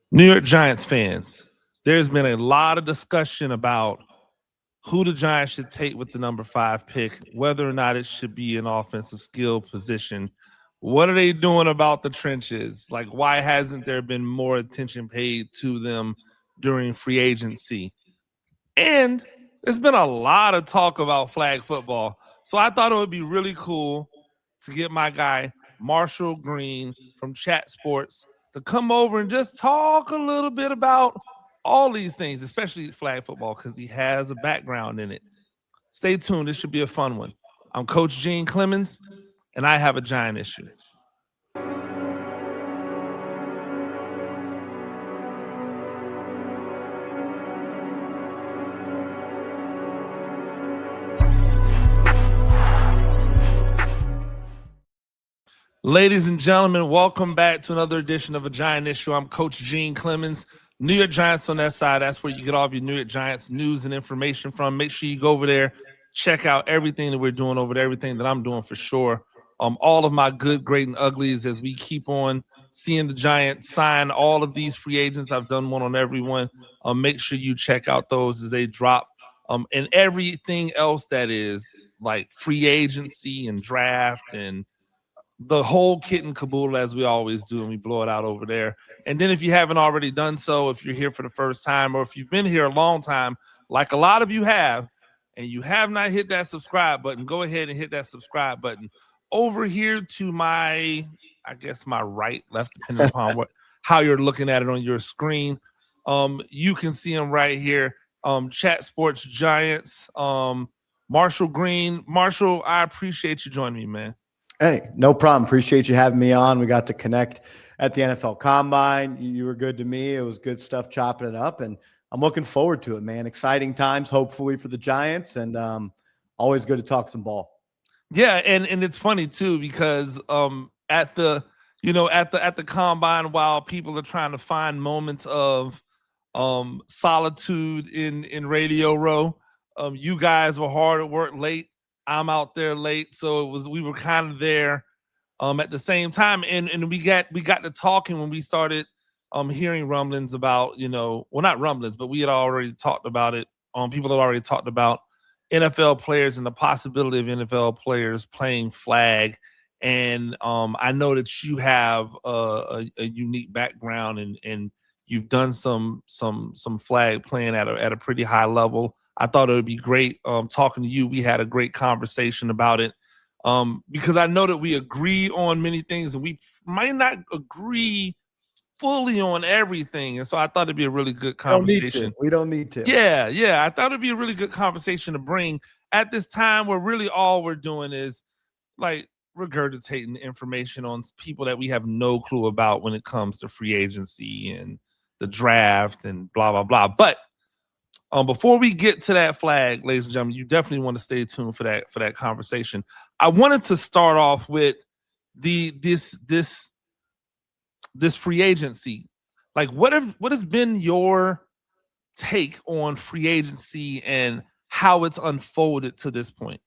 New York Giants fans, there's been a lot of discussion about who the Giants should take with the number 5 pick, whether or not it should be an offensive skill position. What are they doing about the trenches? Like, why hasn't there been more attention paid to them during free agency? And there's been a lot of talk about flag football. So I thought it would be really cool to get my guy, Marshall Green from Chat Sports, to come over and just talk a little bit about all these things, especially flag football, because he has a background in it. Stay tuned. This should be a fun one. I'm Coach Gene Clemons, and I have a giant issue. Ladies and gentlemen, welcome back to another edition of A Giant Issue. I'm Coach Gene Clemons. New York Giants on that side. That's where you get all of your New York Giants news and information from. Make sure you go over there, check out everything that we're doing over there, everything that I'm doing for sure. All of my good, great, and uglies as we keep on seeing the Giants sign all of these free agents. I've done one on everyone. Make sure you check out those as they drop. And everything else that is like free agency and draft and the whole kit and caboodle, as we always do, and we blow it out over there. And then if you haven't already done so, if you're here for the first time, or if you've been here a long time, like a lot of you have, and you have not hit that subscribe button, go ahead and hit that subscribe button. Over here to my, I guess my right, left, depending upon how you're looking at it on your screen. You can see them right here. Chat Sports Giants, Marshall Green. Marshall, I appreciate you joining me, man. Hey, no problem. Appreciate you having me on. We got to connect at the NFL Combine. You were good to me. It was good stuff chopping it up, and I'm looking forward to it, man. Exciting times, hopefully, for the Giants, and always good to talk some ball. Yeah, and it's funny too because at the Combine, while people are trying to find moments of solitude in Radio Row, you guys were hard at work late. I'm out there late, so we were kind of there at the same time, and we got to talking when we started hearing rumblings about, well, not rumblings, but we had already talked about it. People had already talked about NFL players and the possibility of NFL players playing flag, and I know that you have a unique background and you've done some flag playing at a pretty high level. I thought it would be great talking to you. We had a great conversation about it because I know that we agree on many things and we might not agree fully on everything. And so I thought it'd be a really good conversation. We don't need to. Yeah. I thought it'd be a really good conversation to bring at this time where really all we're doing is like regurgitating information on people that we have no clue about when it comes to free agency and the draft and blah, blah, blah. But before we get to that flag, ladies and gentlemen, you definitely want to stay tuned for that conversation. I wanted to start off with this free agency. Like, what has been your take on free agency and how it's unfolded to this point?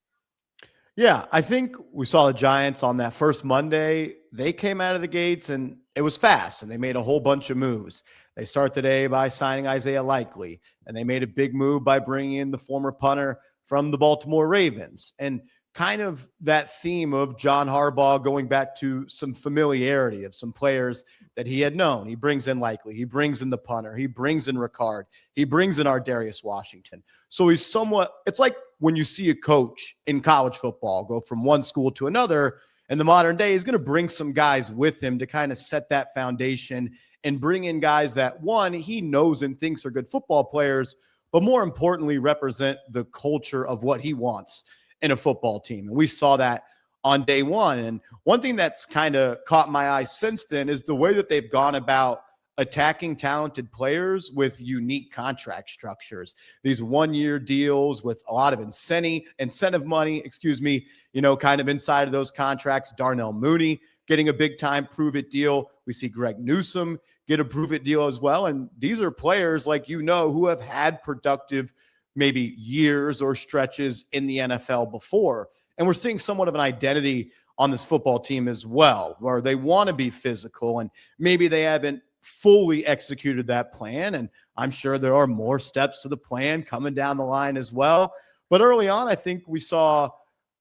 Yeah, I think we saw the Giants on that first Monday. They came out of the gates and it was fast, and they made a whole bunch of moves. They start the day by signing Isaiah Likely, and they made a big move by bringing in the former punter from the Baltimore Ravens. And kind of that theme of John Harbaugh going back to some familiarity of some players that he had known. He brings in Likely. He brings in the punter. He brings in Ricard. He brings in Ardarius Washington. So he's somewhat – it's like when you see a coach in college football go from one school to another in the modern day, he's going to bring some guys with him to kind of set that foundation and bring in guys that, one, he knows and thinks are good football players, but more importantly, represent the culture of what he wants in a football team. And we saw that on day one. And one thing that's kind of caught my eye since then is the way that they've gone about attacking talented players with unique contract structures. These one-year deals with a lot of incentive money, kind of inside of those contracts. Darnell Mooney getting a big-time prove-it deal. We see Greg Newsome get a prove-it deal as well. And these are players, like who have had productive maybe years or stretches in the NFL before. And we're seeing somewhat of an identity on this football team as well, where they want to be physical and maybe they haven't fully executed that plan. And I'm sure there are more steps to the plan coming down the line as well. But early on, I think we saw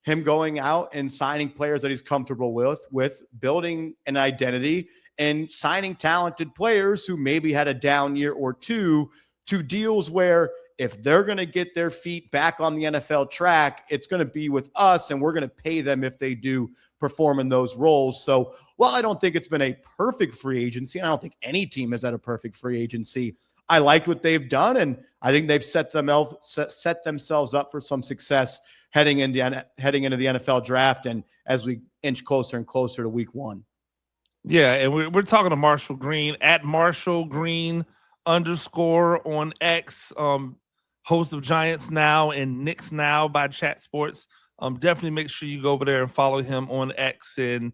him going out and signing players that he's comfortable with building an identity and signing talented players who maybe had a down year or two to deals where if they're going to get their feet back on the NFL track, it's going to be with us, and we're going to pay them if they do perform in those roles. So while I don't think it's been a perfect free agency, and I don't think any team has had a perfect free agency, I liked what they've done, and I think they've set themselves up for some success heading into the NFL draft, and as we inch closer and closer to week 1. Yeah, and we're talking to Marshall Green at Marshall Green _ on X, host of Giants Now and Knicks Now by Chat Sports. Definitely make sure you go over there and follow him on X, and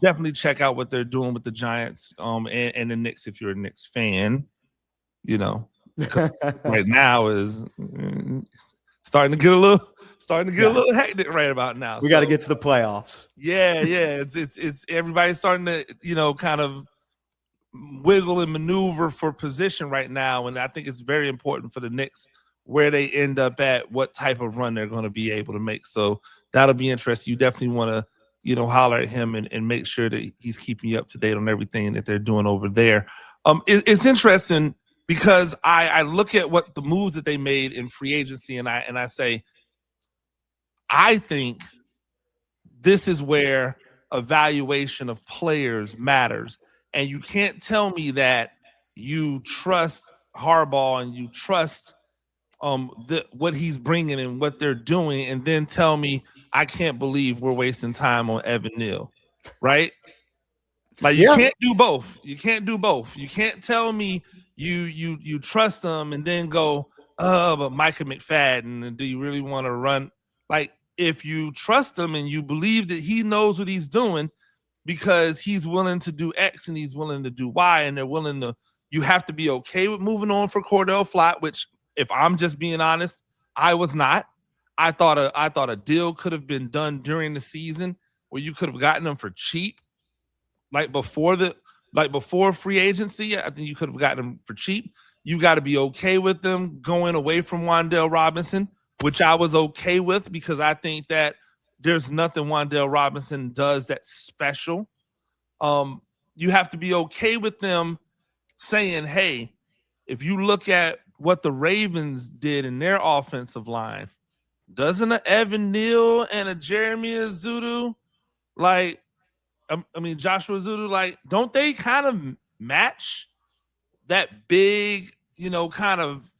definitely check out what they're doing with the Giants and the Knicks if you're a Knicks fan. You know, right now is starting to get a little hectic right about now. We got to get to the playoffs. Yeah, it's everybody's starting to kind of wiggle and maneuver for position right now, and I think it's very important for the Knicks where they end up at, what type of run they're going to be able to make. So that'll be interesting. You definitely want to holler at him and make sure that he's keeping you up to date on everything that they're doing over there. It's interesting because I look at what the moves that they made in free agency, and I say, I think this is where evaluation of players matters. And you can't tell me that you trust Harbaugh and you trust what he's bringing and what they're doing, and then tell me I can't believe we're wasting time on Evan Neal, right? Like you can't do both. You can't do both. You can't tell me you trust them and then go, but Micah McFadden, do you really want to run? Like, if you trust him and you believe that he knows what he's doing because he's willing to do X and he's willing to do Y, and they're willing to, you have to be okay with moving on for Cordell Flott, which, if I'm just being honest, I was not. I thought a deal could have been done during the season where you could have gotten him for cheap, like before free agency. I think you could have gotten him for cheap. You got to be okay with them going away from Wan'Dale Robinson, which I was okay with because I think that there's nothing Wan'Dale Robinson does that's special. You have to be okay with them saying, hey, if you look at what the Ravens did in their offensive line, doesn't an Evan Neal and a Jeremy Azudu, Joshua Azudu, don't they kind of match that big, kind of,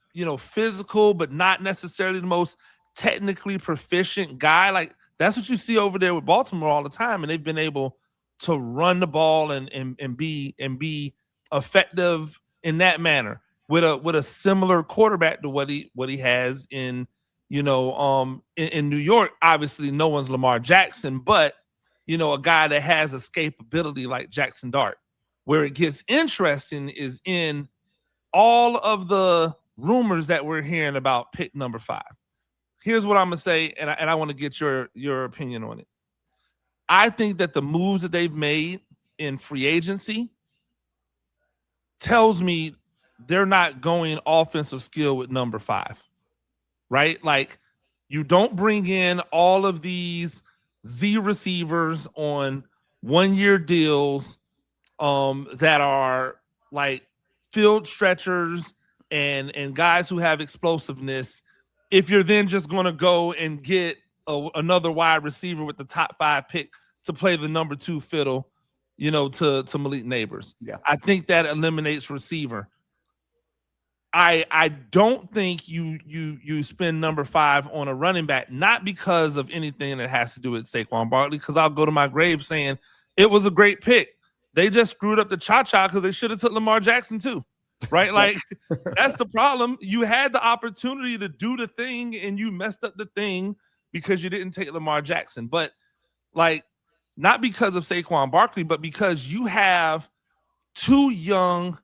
physical, but not necessarily the most technically proficient guy? Like, that's what you see over there with Baltimore all the time, and they've been able to run the ball and be effective in that manner with a similar quarterback to what he has in in New York. Obviously, no one's Lamar Jackson, but a guy that has escapability like Jackson Dart. Where it gets interesting is in all of the rumors that we're hearing about pick number 5. Here's what I'm gonna say, and I want to get your opinion on it. I think that the moves that they've made in free agency tells me they're not going offensive skill with number 5, right? Like, you don't bring in all of these Z receivers on 1-year deals that are like field stretchers and guys who have explosiveness, if you're then just going to go and get another wide receiver with the top 5 pick to play the number 2 fiddle, to Malik Neighbors. Yeah. I think that eliminates receiver. I don't think you spend number 5 on a running back, not because of anything that has to do with Saquon Barkley, because I'll go to my grave saying it was a great pick. They just screwed up the cha-cha because they should have took Lamar Jackson too, right? Like, that's the problem. You had the opportunity to do the thing and you messed up the thing because you didn't take Lamar Jackson. But, not because of Saquon Barkley, but because you have 2 young,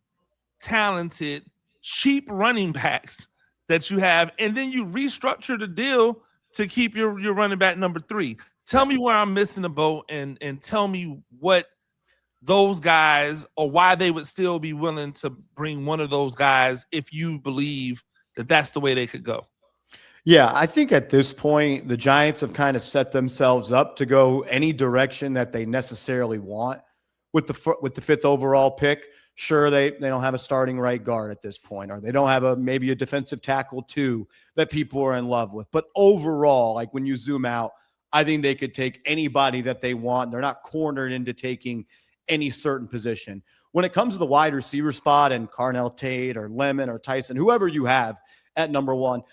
talented, cheap running backs that you have, and then you restructure the deal to keep your running back number 3. Tell me where I'm missing the boat and tell me what those guys, or why they would still be willing to bring one of those guys if you believe that that's the way they could go. Yeah, I think at this point, the Giants have kind of set themselves up to go any direction that they necessarily want with the fifth overall pick. Sure, they don't have a starting right guard at this point, or they don't have maybe a defensive tackle too that people are in love with. But overall, like when you zoom out, I think they could take anybody that they want. They're not cornered into taking any certain position. When it comes to the wide receiver spot and Carnell Tate or Lemon or Tyson, whoever you have at number one,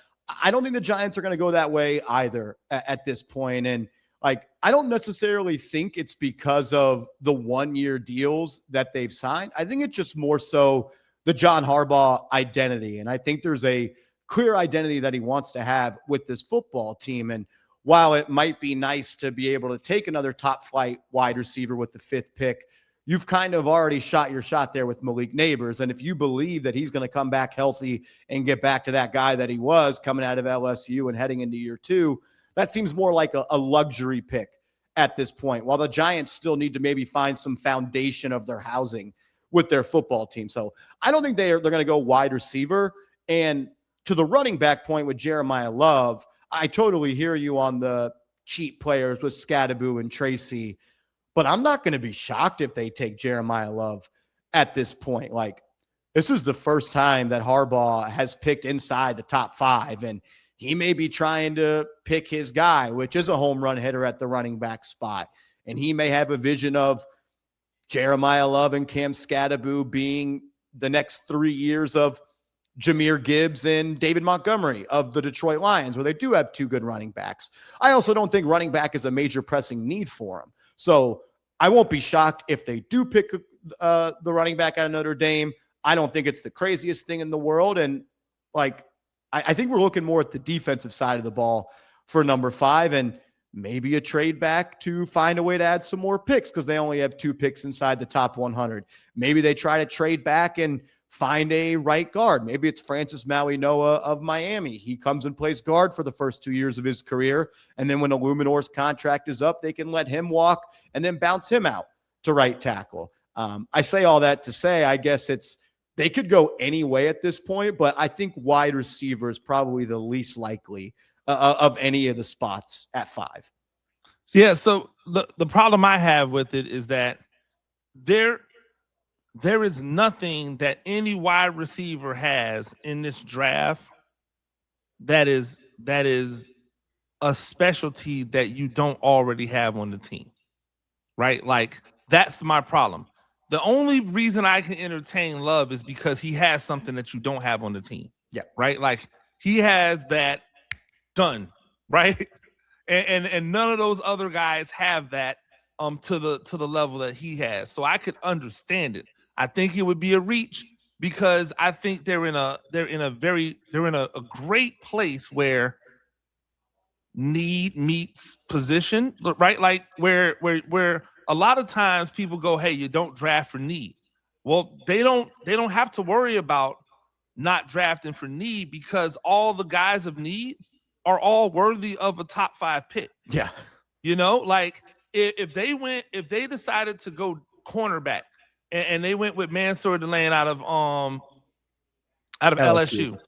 I don't think the Giants are going to go that way either at this point. And like, I don't necessarily think it's because of the 1-year deals that they've signed. I think it's just more so the John Harbaugh identity. And I think there's a clear identity that he wants to have with this football team. And while it might be nice to be able to take another top flight wide receiver with the 5th pick, you've kind of already shot your shot there with Malik Neighbors. And if you believe that he's going to come back healthy and get back to that guy that he was coming out of LSU and heading into year 2, that seems more like a luxury pick at this point, while the Giants still need to maybe find some foundation of their housing with their football team. So I don't think they're going to go wide receiver. And to the running back point with Jeremiah Love, I totally hear you on the cheap players with Scadaboo and Tracy, but I'm not going to be shocked if they take Jeremiah Love at this point. Like, this is the first time that Harbaugh has picked inside the top 5, and he may be trying to pick his guy, which is a home run hitter at the running back spot. And he may have a vision of Jeremiah Love and Cam Scadaboo being the next 3 years of Jahmyr Gibbs and David Montgomery of the Detroit Lions, where they do have 2 good running backs. I also don't think running back is a major pressing need for him. So I won't be shocked if they do pick the running back out of Notre Dame. I don't think it's the craziest thing in the world. And like, I think we're looking more at the defensive side of the ball for number 5, and maybe a trade back to find a way to add some more picks because they only have 2 picks inside the top 100. Maybe they try to trade back and find a right guard. Maybe it's Francis Maui-Noah of Miami. He comes and plays guard for the first 2 years of his career, and then when Illuminor's contract is up, they can let him walk and then bounce him out to right tackle. I say all that to say, I guess they could go any way at this point, but I think wide receiver is probably the least likely of any of the spots at 5. Yeah, so the problem I have with it is that there is nothing that any wide receiver has in this draft that is a specialty that you don't already have on the team, right? Like, that's my problem. The only reason I can entertain Love is because he has something that you don't have on the team. Yeah. Right? Like, he has that done, right? And none of those other guys have that to the level that he has. So I could understand it. I think it would be a reach because I think they're in a great place where need meets position, right? Like where a lot of times people go, hey, you don't draft for need. Well, they don't have to worry about not drafting for need because all the guys of need are all worthy of a top 5 pick. Yeah. You know, like if they decided to go cornerback and they went with Mansour Delane out of LSU,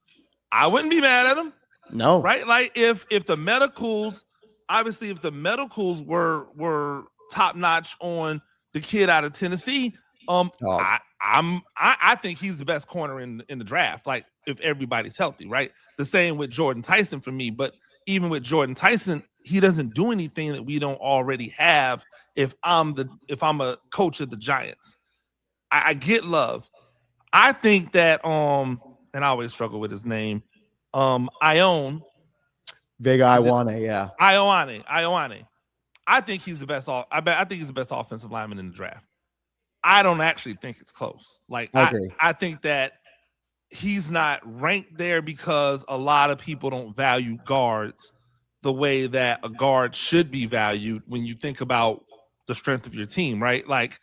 I wouldn't be mad at them. No. Right? Like if the medicals, obviously if the medicals were top notch on the kid out of Tennessee, I think he's the best corner in the draft. Like if everybody's healthy, right? The same with Jordan Tyson for me, but even with Jordan Tyson, he doesn't do anything that we don't already have. If I'm a coach of the Giants, I get Love. I think that and I always struggle with his name. Vega Ioane, yeah. Ioane. I think he's the best. I think he's the best offensive lineman in the draft. I don't actually think it's close. Like I think that he's not ranked there because a lot of people don't value guards the way that a guard should be valued when you think about the strength of your team, right? Like,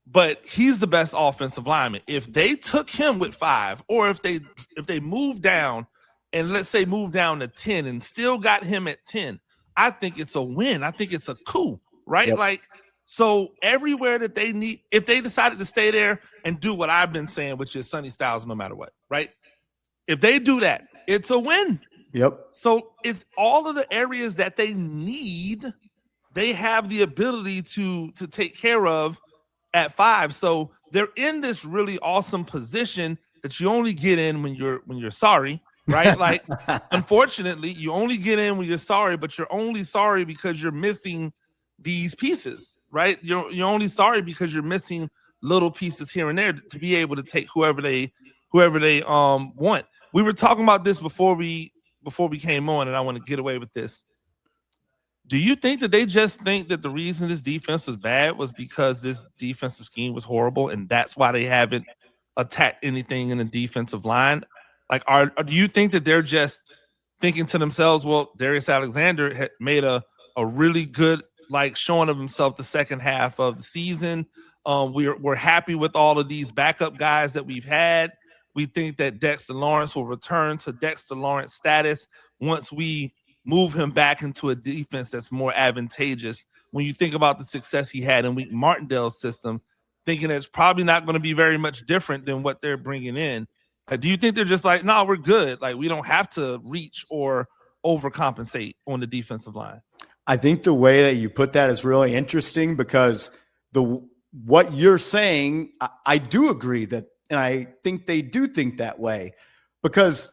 but he's the best offensive lineman. If they took him with 5, or if they moved down and let's say move down to 10 and still got him at 10, I think it's a win. I think it's a coup, right? Yep. Like So everywhere that they need, if they decided to stay there and do what I've been saying, which is Sonny Styles no matter what, right? If they do that, it's a win. Yep. So it's all of the areas that they need, they have the ability to take care of at 5. So they're in this really awesome position that you only get in when you're sorry, right? Like, unfortunately, you only get in when you're sorry, but you're only sorry because you're missing these pieces, right? You're only sorry because you're missing little pieces here and there to be able to take whoever they want. We were talking about this before we came on, and I want to get away with this. Do you think that they just think that the reason this defense was bad was because this defensive scheme was horrible, and that's why they haven't attacked anything in the defensive line? Like, do you think that they're just thinking to themselves, well, Darius Alexander had made a really good showing of himself the second half of the season. We're happy with all of these backup guys that we've had. We think that Dexter Lawrence will return to Dexter Lawrence status once we move him back into a defense that's more advantageous. When you think about the success he had in Wink Martindale's system, thinking it's probably not going to be very much different than what they're bringing in. Do you think they're just like, no, we're good? Like, we don't have to reach or overcompensate on the defensive line. I think the way that you put that is really interesting because what you're saying, I do agree that, and I think they do think that way because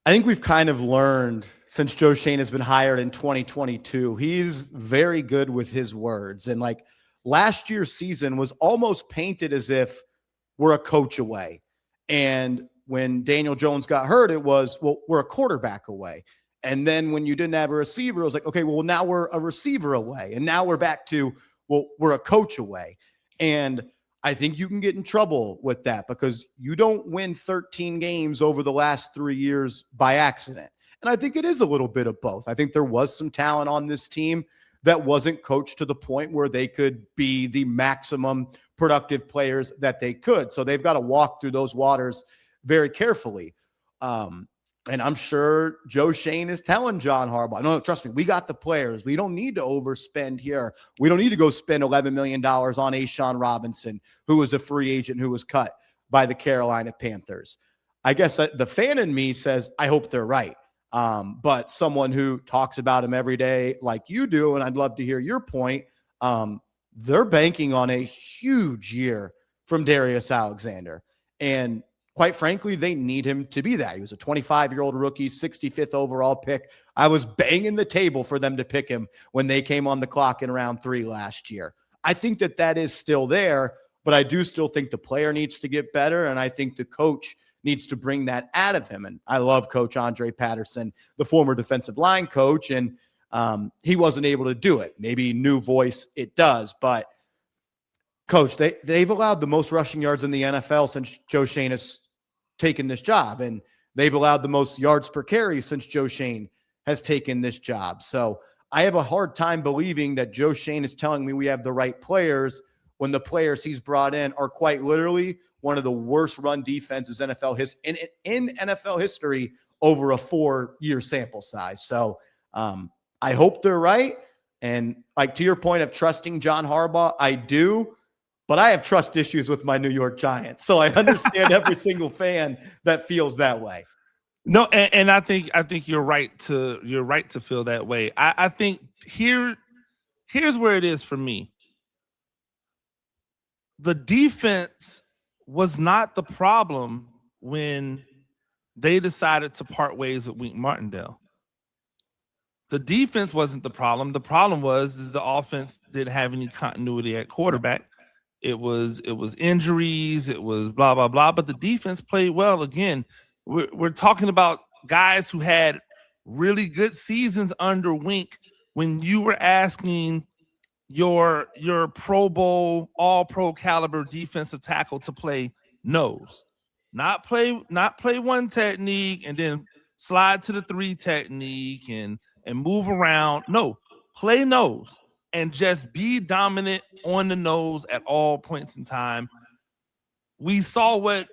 I think we've kind of learned since Joe Schoen has been hired in 2022, he's very good with his words. And last year's season was almost painted as if we're a coach away. And when Daniel Jones got hurt, it was, well, we're a quarterback away. And then when you didn't have a receiver, it was like, okay, well, now we're a receiver away. And now we're back to, well, we're a coach away. And I think you can get in trouble with that because you don't win 13 games over the last 3 years by accident. And I think it is a little bit of both. I think there was some talent on this team that wasn't coached to the point where they could be the maximum productive players that they could. So they've got to walk through those waters very carefully. And I'm sure Joe Schoen is telling John Harbaugh, no, trust me, we got the players. We don't need to overspend here. We don't need to go spend $11 million on A'Shawn Robinson, who was a free agent who was cut by the Carolina Panthers. I guess the fan in me says, I hope they're right. But someone who talks about him every day like you do, and I'd love to hear your point, they're banking on a huge year from Darius Alexander. And quite frankly, they need him to be that. He was a 25-year-old rookie, 65th overall pick. I was banging the table for them to pick him when they came on the clock in round 3 last year. I think that is still there, but I do still think the player needs to get better, and I think the coach needs to bring that out of him. And I love Coach Andre Patterson, the former defensive line coach, and he wasn't able to do it. Maybe new voice it does, but Coach, they've allowed the most rushing yards in the NFL since Joe Schoen has taken this job, and they've allowed the most yards per carry since Joe Schoen has taken this job. So I have a hard time believing that Joe Schoen is telling me we have the right players when the players he's brought in are quite literally one of the worst run defenses in NFL history over a 4-year sample size. So I hope they're right. And to your point of trusting John Harbaugh, I do. But I have trust issues with my New York Giants, so I understand every single fan that feels that way. No, and I think you're right to feel that way. I think here's where it is for me. The defense was not the problem when they decided to part ways with Wink Martindale. The defense wasn't the problem. The problem was the offense didn't have any continuity at quarterback. It was injuries. It was blah, blah, blah. But the defense played well. Again, we're talking about guys who had really good seasons under Wink when you were asking your Pro Bowl, all pro caliber defensive tackle to play nose, not play one technique and then slide to the 3 technique and move around. No, play nose. And just be dominant on the nose at all points in time. We saw what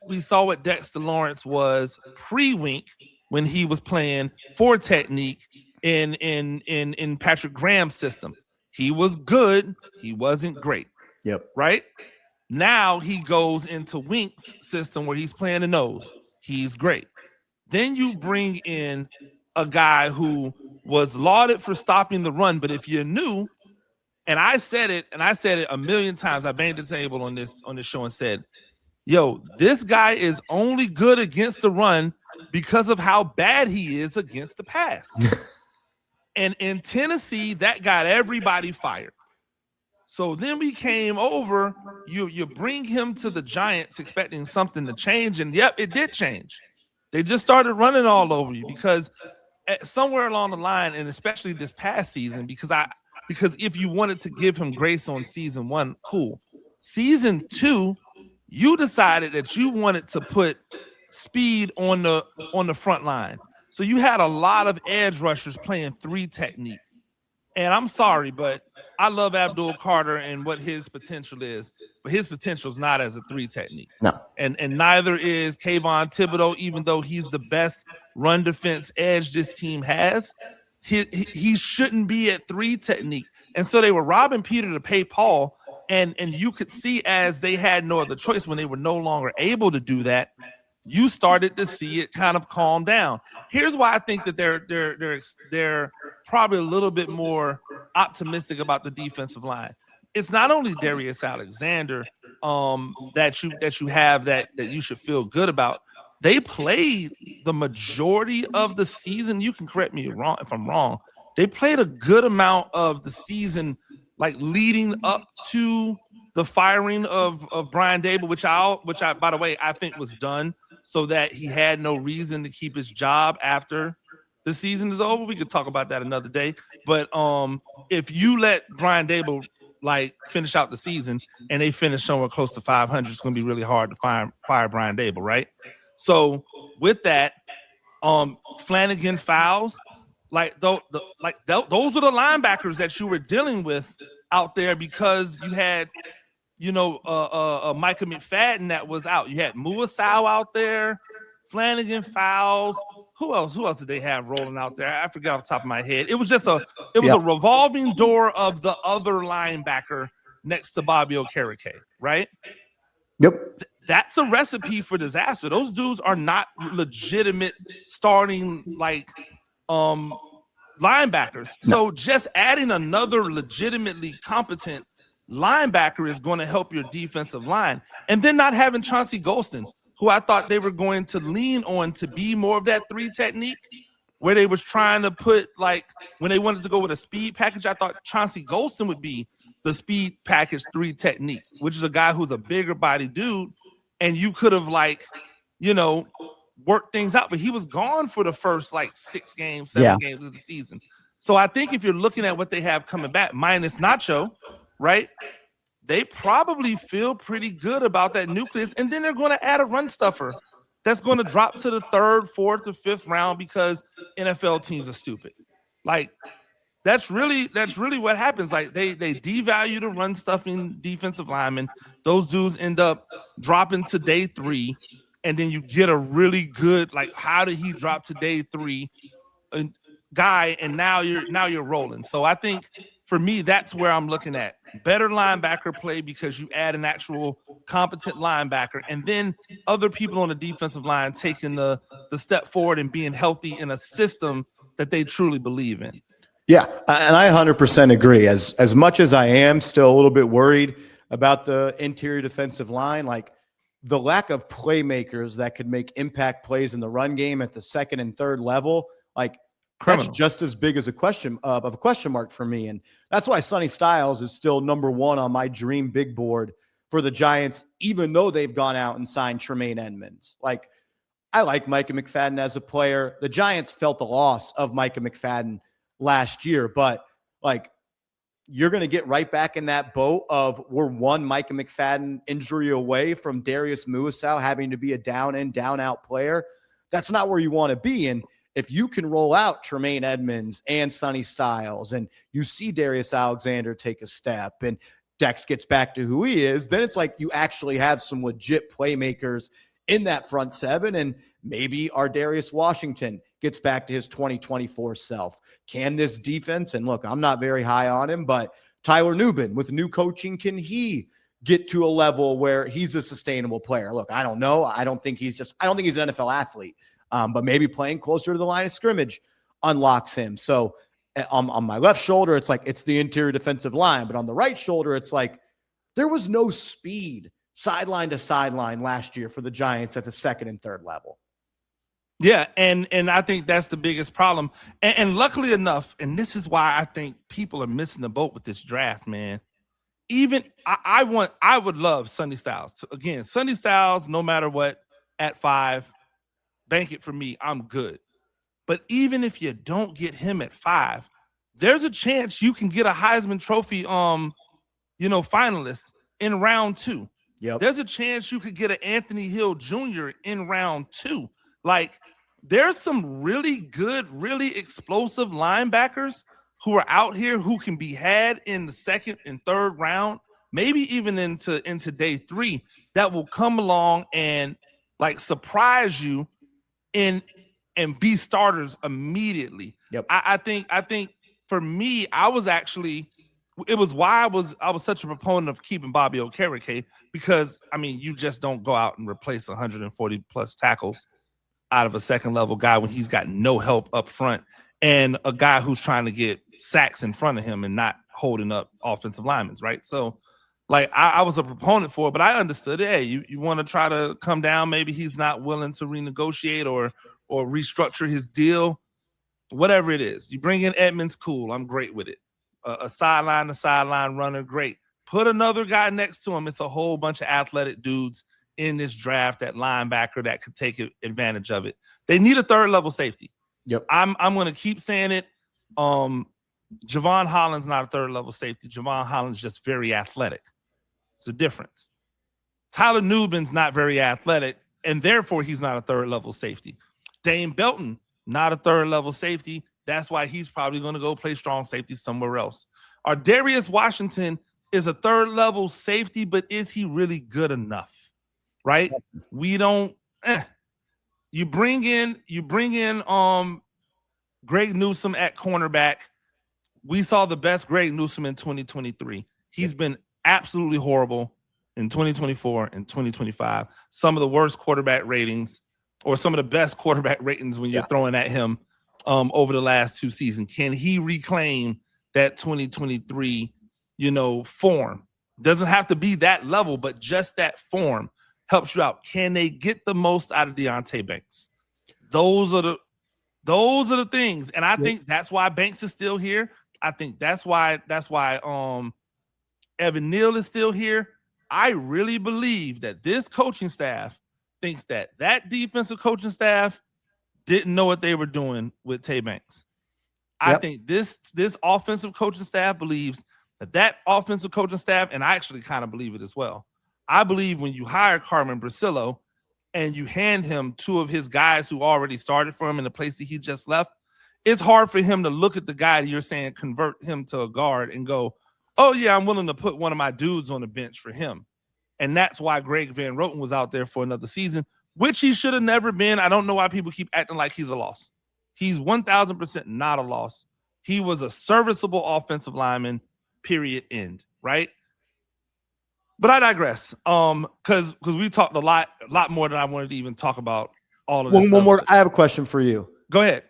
Dexter Lawrence was pre-Wink when he was playing 4 technique in Patrick Graham's system. He was good. He wasn't great. Yep. Right? Now he goes into Wink's system where he's playing the nose. He's great. Then you bring in a guy who was lauded for stopping the run, but if you knew, and I said it a million times, I banged the table on this show and said, yo, this guy is only good against the run because of how bad he is against the pass. And in Tennessee, that got everybody fired. So then we came over, you bring him to the Giants expecting something to change, and yep, it did change. They just started running all over you because somewhere along the line, and especially this past season, because if you wanted to give him grace on season 1, cool. Season 2, you decided that you wanted to put speed on the front line. So you had a lot of edge rushers playing 3 technique. And I'm sorry, but I love Abdul Carter and what his potential is, but his potential is not as a 3 technique. No. And neither is Kayvon Thibodeau, even though he's the best run defense edge this team has. He shouldn't be at 3 technique. And so they were robbing Peter to pay Paul. And you could see as they had no other choice when they were no longer able to do that, you started to see it kind of calm down. Here's why I think that they're probably a little bit more optimistic about the defensive line. It's not only Darius Alexander that you have that you should feel good about. They played the majority of the season. You can correct me if I'm wrong. They played a good amount of the season, like leading up to the firing of Brian Dable, which I by the way I think was done so that he had no reason to keep his job after the season is over. We could talk about that another day. But if you let Brian Dable like finish out the season and they finish somewhere close to 500, it's going to be really hard to fire Brian Dable, right? So with that, Flanagan fouls, those are the linebackers that you were dealing with out there because you had, Micah McFadden that was out. You had Muasau out there, Flanagan fouls. Who else did they have rolling out there? I forget off the top of my head. It was just a revolving door of the other linebacker next to Bobby Okereke, right? Yep. That's a recipe for disaster. Those dudes are not legitimate starting linebackers. So just adding another legitimately competent linebacker is going to help your defensive line. And then not having Chauncey Golston, who I thought they were going to lean on to be more of that 3 technique, where they was trying to put, when they wanted to go with a speed package, I thought Chauncey Golston would be the speed package 3 technique, which is a guy who's a bigger body dude. And you could have worked things out, but he was gone for the first 6 games, 7 games of the season. So I think if you're looking at what they have coming back, minus Nacho, right? They probably feel pretty good about that nucleus. And then they're going to add a run stuffer that's going to drop to the 3rd, 4th, or 5th round because NFL teams are stupid. That's really what happens. They devalue the run stuffing defensive linemen. Those dudes end up dropping to day 3, and then you get a really good how did he drop to day 3 guy, and now you're rolling. So I think for me that's where I'm looking at better linebacker play because you add an actual competent linebacker, and then other people on the defensive line taking the step forward and being healthy in a system that they truly believe in. Yeah, and I 100% agree. As much as I am still a little bit worried about the interior defensive line, the lack of playmakers that could make impact plays in the run game at the 2nd and 3rd level, that's just as big as a question mark for me. And that's why Sonny Styles is still number 1 on my dream big board for the Giants, even though they've gone out and signed Tremaine Edmonds. I like Micah McFadden as a player. The Giants felt the loss of Micah McFadden last year, but you're going to get right back in that boat of we're one Micah McFadden injury away from Darius Muasau having to be a down in, down out player. That's not where you want to be. And if you can roll out Tremaine Edmonds and Sonny Styles and you see Darius Alexander take a step and Dex gets back to who he is, then it's you actually have some legit playmakers in that front 7, and maybe our Darius Washington gets back to his 2024 self. Can this defense, and look, I'm not very high on him, but Tyler Nubin with new coaching, can he get to a level where he's a sustainable player? Look, I don't know. I don't think he's an NFL athlete, but maybe playing closer to the line of scrimmage unlocks him. So on my left shoulder, it's like it's the interior defensive line, but on the right shoulder, it's like there was no speed sideline to sideline last year for the Giants at the second and third level. Yeah, and I think that's the biggest problem. And luckily enough, and this is why I think people are missing the boat with this draft, man. Even I would love Sonny Styles. Again, Sonny Styles, no matter what, at 5, bank it for me. I'm good. But even if you don't get him at 5, there's a chance you can get a Heisman Trophy finalist in round 2. Yep. There's a chance you could get an Anthony Hill Jr. in round 2. Like, there's some really good, really explosive linebackers who are out here who can be had in the second and third round, maybe even into day 3, that will come along and like surprise you and be starters immediately. Yep. I think for me, it was why I was such a proponent of keeping Bobby Okereke, because I mean, you just don't go out and replace 140 plus tackles out of a second level guy when he's got no help up front and a guy who's trying to get sacks in front of him and not holding up offensive linemen, right? So like I was a proponent for it, but I understood, hey, you want to try to come down, maybe he's not willing to renegotiate or restructure his deal, whatever it is. You bring in Edmonds, cool, I'm great with it. A sideline to sideline runner, great. Put another guy next to him. It's a whole bunch of athletic dudes in this draft, that linebacker that could take advantage of it. They need a third level safety. Yep. I'm going to keep saying it. Javon Holland's not a third level safety. Javon Holland's just very athletic. It's a difference. Tyler Nubin's not very athletic, and therefore he's not a third level safety. Dane Belton, not a third level safety. That's why he's probably going to go play strong safety somewhere else. Darius Washington is a third level safety, but is he really good enough? Right? We don't. You bring in Greg Newsome at cornerback. We saw the best Greg Newsome in 2023. He's been absolutely horrible in 2024 and 2025. Some of the worst quarterback ratings, or some of the best quarterback ratings when you're throwing at him over the last 2 seasons. Can he reclaim that 2023, form? Doesn't have to be that level, but just that form helps you out. Can they get the most out of Deonte Banks? Those are the things. And I think that's why Banks is still here. I think that's why Evan Neal is still here. I really believe that this coaching staff thinks that defensive coaching staff didn't know what they were doing with Tay Banks. I think this offensive coaching staff believes that offensive coaching staff, and I actually kind of believe it as well. I believe when you hire Carmen Brasillo and you hand him 2 of his guys who already started for him in the place that he just left, it's hard for him to look at the guy that you're saying convert him to a guard and go, oh, yeah, I'm willing to put one of my dudes on the bench for him. And that's why Greg Van Roten was out there for another season, which he should have never been. I don't know why people keep acting like he's a loss. He's 1,000% not a loss. He was a serviceable offensive lineman, period, end, right? But I digress. Because we talked a lot more than I wanted to even talk about all of this. One more. I have a question for you. Go ahead.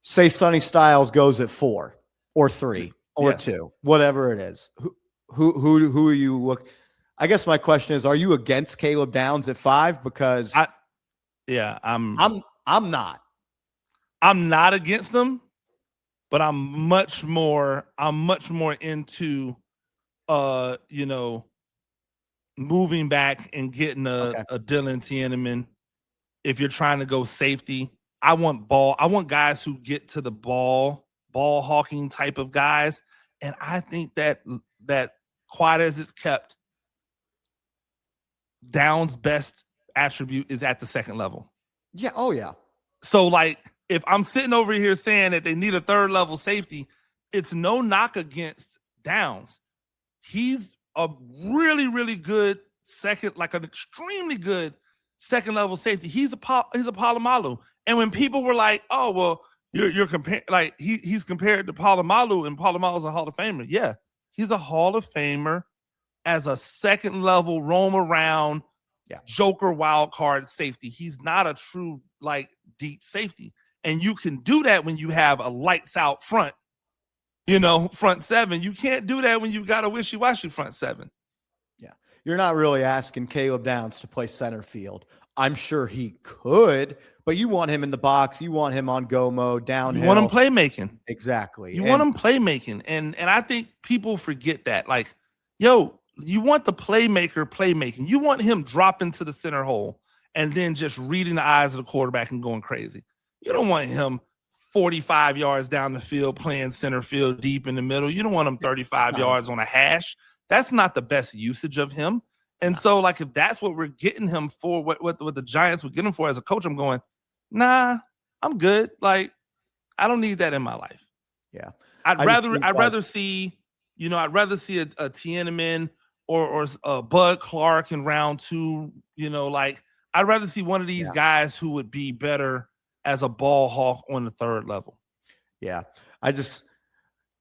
Say Sonny Styles goes at 4 or 3 or 2, whatever it is. Who are you look? I guess my question is: are you against Caleb Downs at 5? Because I'm not. I'm not against him, but I'm much more into moving back and getting a Dylan Tieneman. If you're trying to go safety, I want guys who get to the ball hawking type of guys. And I think that quiet as it's kept, Downs' best attribute is at the second level. Yeah. Oh, yeah. So, like, if I'm sitting over here saying that they need a third level safety, it's no knock against Downs. He's a really, really good second, like an extremely good second level safety. He's a Palomalu. And when people were like, "Oh, well, you're comparing like he's compared to Palomalu, and Palomalu's a Hall of Famer." Yeah, he's a Hall of Famer as a second level roam around Joker wild card safety. He's not a true like deep safety. And you can do that when you have a lights out front, front seven. You can't do that when you've got a wishy-washy front seven. Yeah. You're not really asking Caleb Downs to play center field. I'm sure he could, but you want him in the box. You want him on go mode, downhill. You want him playmaking. Exactly. You want him playmaking. And I think people forget that. Like, yo, you want the playmaker playmaking. You want him dropping to the center hole and then just reading the eyes of the quarterback and going crazy. You don't want him 45 yards down the field playing center field deep in the middle. You don't want him 35 yards on a hash. That's not the best usage of him. And so, like, if that's what we're getting him for, what the Giants would get him for as a coach, I'm going, nah, I'm good. Like, I don't need that in my life. Yeah. I'd rather see a Tiananmen or Bud Clark in round 2. I'd rather see one of these guys who would be better as a ball hawk on the third level. Yeah. I just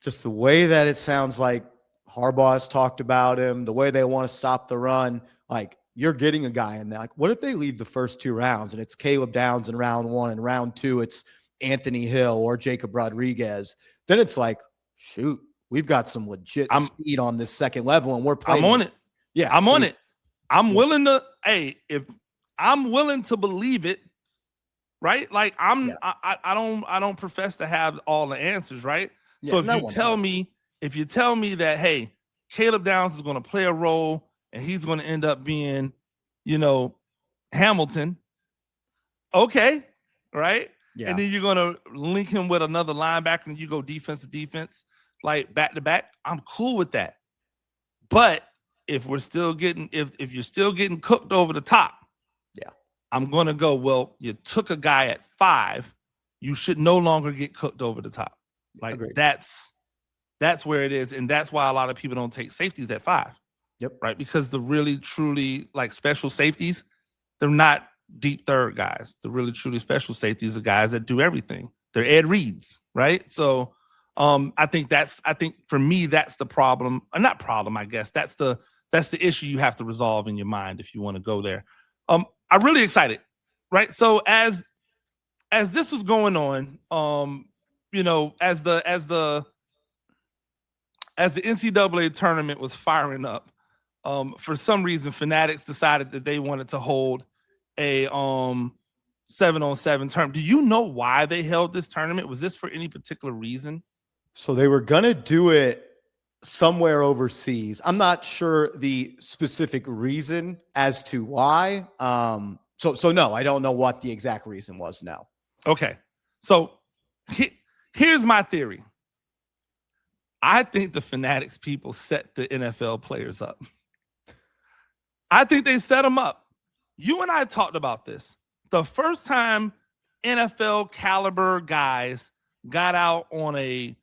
the way that it sounds like Harbaugh has talked about him, the way they want to stop the run, like you're getting a guy in there. Like, what if they leave the first 2 rounds and it's Caleb Downs in round 1 and round 2, it's Anthony Hill or Jacob Rodriguez? Then it's like, shoot, we've got some legit speed on this second level and we're playing. I'm on it. Yeah. I'm on it. I'm willing to, if I'm willing to believe it, right? Like I don't profess to have all the answers, right? So if you tell me that, hey, Caleb Downs is going to play a role and he's going to end up being, Hamilton, okay, right? Yeah. And then you're going to link him with another linebacker and you go defense to defense, like back to back. I'm cool with that. But if you're still getting cooked over the top, I'm going to go, well, you took a guy at 5. You should no longer get cooked over the top. Like that's where it is. And that's why a lot of people don't take safeties at 5. Yep. Right. Because the really, truly like special safeties, they're not deep third guys. The really, truly special safeties are guys that do everything. They're Ed Reeds. Right. So I think for me, that's the problem. Not problem, I guess. That's the issue you have to resolve in your mind if you want to go there. I'm really excited, right? So as this was going on, as the NCAA tournament was firing up, for some reason, Fanatics decided that they wanted to hold a 7-on-7 tournament. Do you know why they held this tournament? Was this for any particular reason? So they were gonna do it somewhere overseas. I'm not sure the specific reason as to why. So no, I don't know what the exact reason was. No. Okay. So here's my theory. I think the Fanatics people set the NFL players up. I think they set them up. You and I talked about this. The first time NFL caliber guys got out on a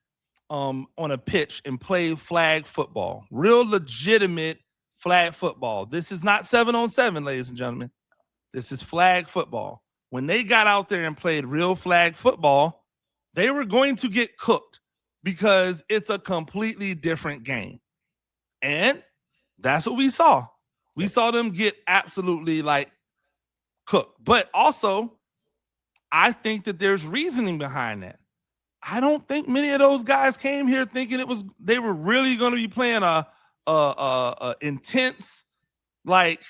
pitch and play flag football, real legitimate flag football. This is not 7-on-7, ladies and gentlemen. This is flag football. When they got out there and played real flag football, they were going to get cooked because it's a completely different game. And that's what we saw. We saw them get absolutely like cooked. But also, I think that there's reasoning behind that. I don't think many of those guys came here thinking they were really going to be playing a intense, like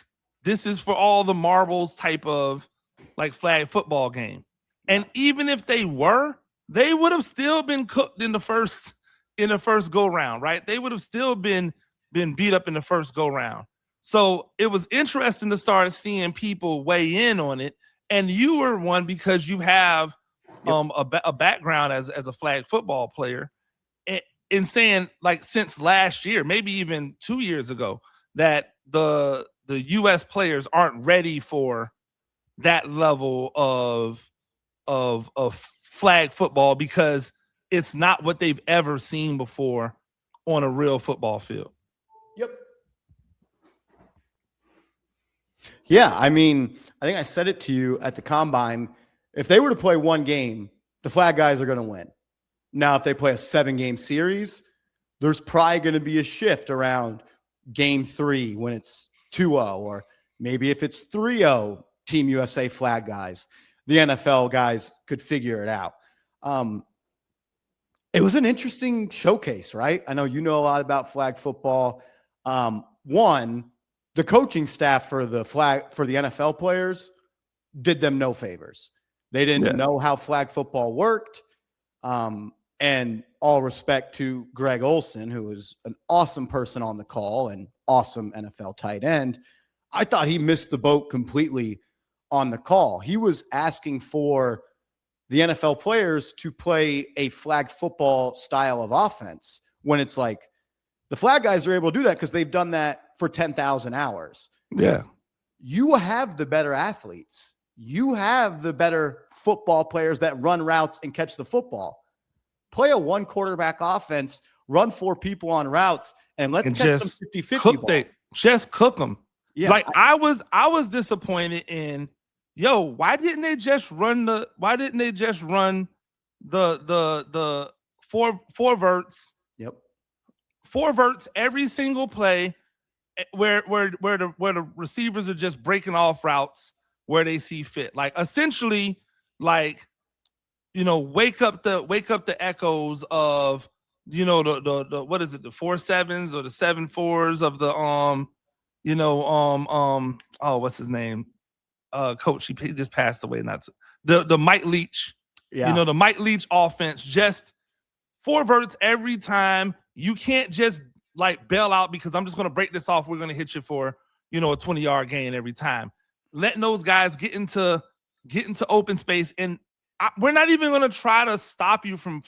this is for all the marbles type of like flag football game. And even if they were, they would have still been cooked in the first go round, right? They would have still been beat up in the first go round. So it was interesting to start seeing people weigh in on it. And you were one because you have a background as a flag football player in saying like since last year, maybe even 2 years ago, that the U.S. players aren't ready for that level of flag football because it's not what they've ever seen before on a real football field. Yep. Yeah, I mean, I think I said it to you at the combine. If they were to play one game, the flag guys are going to win. Now, if they play a 7-game series, there's probably going to be a shift around game 3 when it's 2-0, or maybe if it's 3-0, Team USA flag guys. The NFL guys could figure it out. It was an interesting showcase, right? I know you know a lot about flag football. One, the coaching staff for the NFL players did them no favors. They didn't know how flag football worked. And all respect to Greg Olson, who is an awesome person on the call and awesome NFL tight end. I thought he missed the boat completely on the call. He was asking for the NFL players to play a flag football style of offense when it's like the flag guys are able to do that because they've done that for 10,000 hours. Yeah. You have the better athletes. You have the better football players that run routes and catch the football. Play a 1-quarterback offense, run 4 people on routes, and let's catch some 50-50 balls. Just cook them. Yeah, like I was disappointed in, why didn't they just run the four verts? Yep. 4 verts every single play where the receivers are just breaking off routes where they see fit. Like essentially, like, wake up the echoes of, the what is it, the 4-7s or the 7-4s of the what's his name? Coach, he just passed away. The Mike Leach. Yeah. The Mike Leach offense, just 4 verts every time. You can't just like bail out because I'm just going to break this off. We're going to hit you for, a 20-yard gain every time. Letting those guys get into open space. And we're not even going to try to stop you from,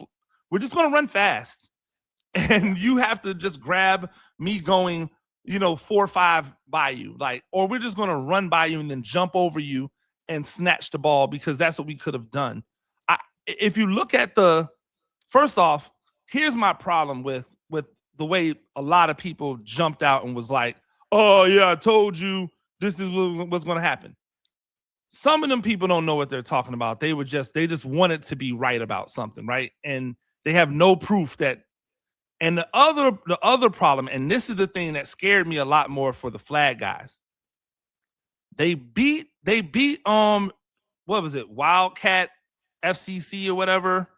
we're just going to run fast. And you have to just grab me going, 4 or 5 by you. Like, or we're just going to run by you and then jump over you and snatch the ball, because that's what we could have done. If you look at first off, here's my problem with the way a lot of people jumped out and was like, oh yeah, I told you this is what's going to happen. Some of them people don't know what they're talking about. They just wanted to be right about something, right? And they have no proof that. And the other problem, and this is the thing that scared me a lot more for the flag guys. They beat what was it, Wildcat FCC or whatever.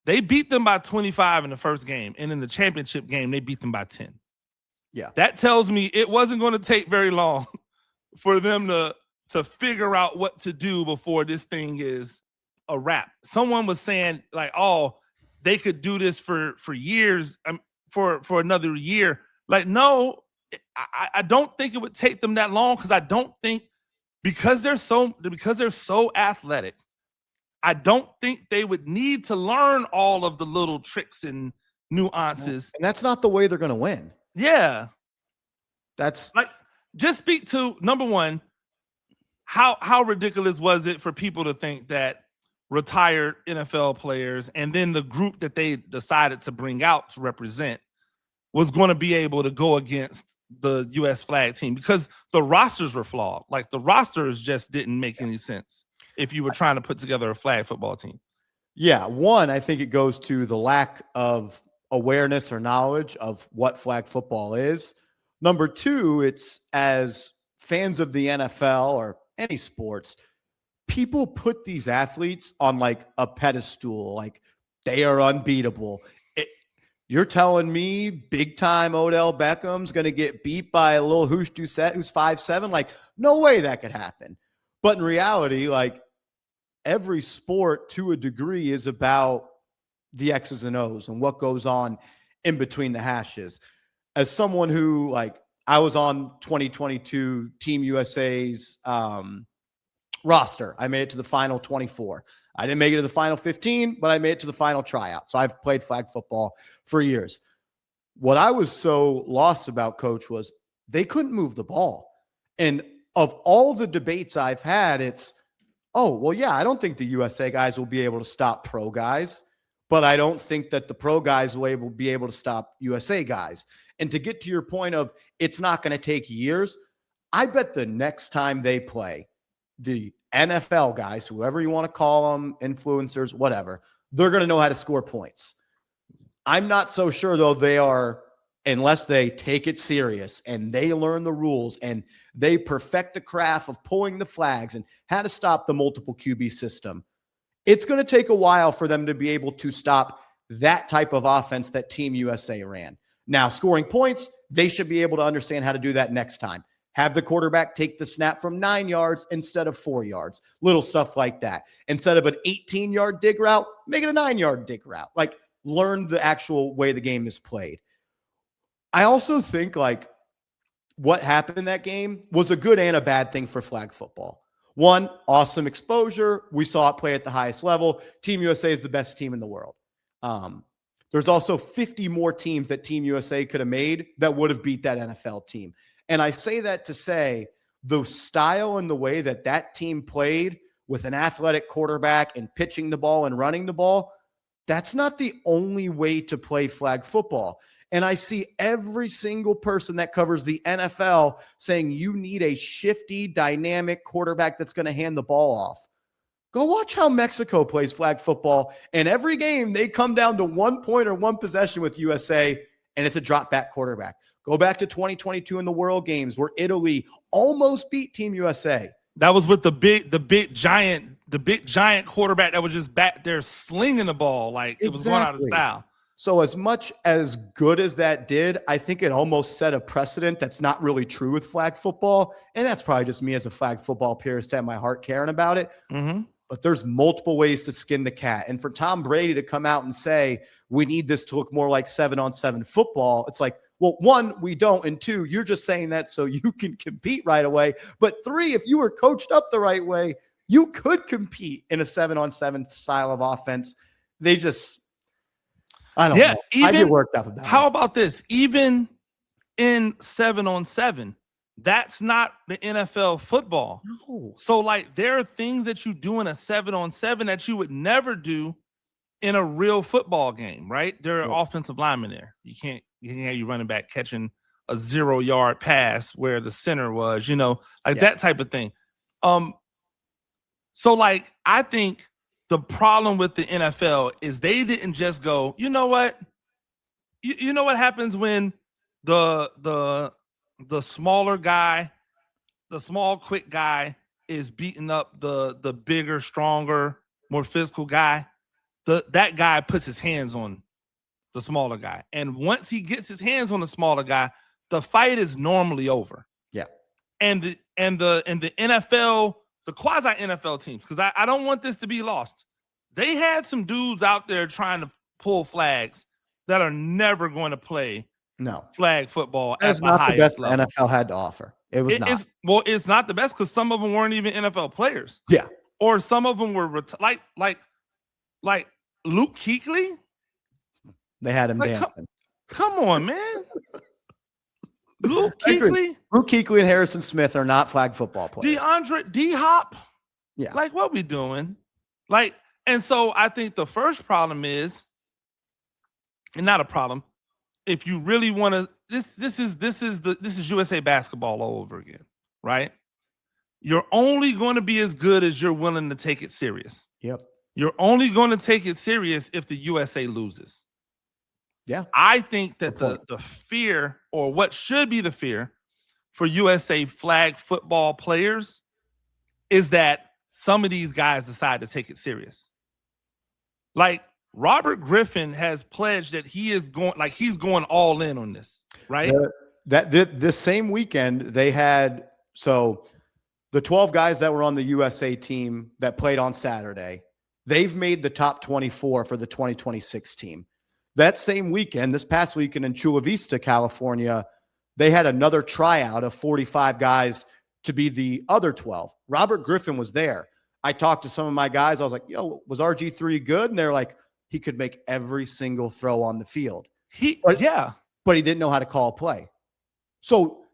They beat them by 25 in the first game, and in the championship game, they beat them by 10. Yeah. That tells me it wasn't going to take very long for them to figure out what to do before this thing is a wrap. Someone was saying like, oh, they could do this for years, for another year. Like, no, I don't think it would take them that long, because I don't think, because they're so athletic, I don't think they would need to learn all of the little tricks and nuances. And that's not the way they're going to win. Yeah. That's like, just speak to, number one, how ridiculous was it for people to think that retired NFL players and then the group that they decided to bring out to represent was going to be able to go against the U.S. flag team, because the rosters were flawed. Like, the rosters just didn't make any sense if you were trying to put together a flag football team. Yeah. One, I think it goes to the lack of awareness or knowledge of what flag football is. Number two, it's, as fans of the NFL or any sports, people put these athletes on like a pedestal, like they are unbeatable. You're telling me big time Odell Beckham's going to get beat by a little Hoosh Doucette who's 5'7"? Like, no way that could happen. But in reality, like, every sport to a degree is about the X's and O's and what goes on in between the hashes. As someone who, like, I was on 2022 Team USA's roster. I made it to the final 24. I didn't make it to the final 15, but I made it to the final tryout. So I've played flag football for years. What I was so lost about, Coach, was they couldn't move the ball. And of all the debates I've had, it's, oh, well, yeah, I don't think the USA guys will be able to stop pro guys, but I don't think that the pro guys will be able to stop USA guys. And to get to your point of it's not going to take years, I bet the next time they play, the NFL guys, whoever you want to call them, influencers, whatever, they're going to know how to score points. I'm not so sure, though, they are, unless they take it serious and they learn the rules and they perfect the craft of pulling the flags and how to stop the multiple QB system. It's going to take a while for them to be able to stop that type of offense that Team USA ran. Now, scoring points, they should be able to understand how to do that next time. Have the quarterback take the snap from 9 yards instead of 4 yards. Little stuff like that. Instead of an 18-yard dig route, make it a 9-yard dig route. Like, learn the actual way the game is played. I also think, like, what happened in that game was a good and a bad thing for flag football. One, awesome exposure. We saw it play at the highest level. Team USA is the best team in the world. There's also 50 more teams that Team USA could have made that would have beat that NFL team. And I say that to say the style and the way that that team played with an athletic quarterback and pitching the ball and running the ball, that's not the only way to play flag football. And I see every single person that covers the NFL saying you need a shifty, dynamic quarterback that's going to hand the ball off. Go watch how Mexico plays flag football. And every game, they come down to 1 point or one possession with USA, and it's a drop back quarterback. Go back to 2022 in the World Games where Italy almost beat Team USA. That was with the big giant quarterback that was just back there slinging the ball like it was going out of style. So as much as good as that did, I think it almost set a precedent that's not really true with flag football. And that's probably just me as a flag football purist to have my heart caring about it. Mm-hmm. But there's multiple ways to skin the cat. And for Tom Brady to come out and say, we need this to look more like 7-on-7 football, it's like, well, one, we don't. And two, you're just saying that so you can compete right away. But three, if you were coached up the right way, you could compete in a 7-on-7 style of offense. They just, I don't know. I get worked up about it. How about this? Even in 7-on-7, that's not the NFL football. No. So, like, there are things that you do in a 7-on-7 that you would never do in a real football game, right? There are offensive linemen there. You can't have you running back catching a 0-yard pass where the center was, like that type of thing. So, like, I think the problem with the NFL is they didn't just go, you know what? You know what happens when the smaller guy, the small, quick guy is beating up the bigger, stronger, more physical guy. That guy puts his hands on the smaller guy. And once he gets his hands on the smaller guy, the fight is normally over. Yeah. And the NFL, the quasi NFL teams, because I don't want this to be lost. They had some dudes out there trying to pull flags that are never going to play flag football at the highest level. The NFL had to offer. It was not. It's not the best because some of them weren't even NFL players. Yeah. Or some of them were like Luke Kuechly. They had him dancing. Come on, man. Luke Kuechly and Harrison Smith are not flag football players. D-Hop. Yeah. Like, what we doing? Like, and so I think the first problem is, and not a problem, if you really want to, this is USA basketball all over again, right? You're only going to be as good as you're willing to take it serious. Yep. You're only going to take it serious if the USA loses. Yeah. I think that the fear, or what should be the fear for USA flag football players, is that some of these guys decide to take it serious. Like, Robert Griffin has pledged that he's going all in on this, right? This same weekend, they had, so the 12 guys that were on the USA team that played on Saturday, they've made the top 24 for the 2026 team. That same weekend, this past weekend in Chula Vista, California, they had another tryout of 45 guys to be the other 12. Robert Griffin was there. I talked to some of my guys. I was like, yo, was RG3 good? And they're like, he could make every single throw on the field. But he didn't know how to call a play. So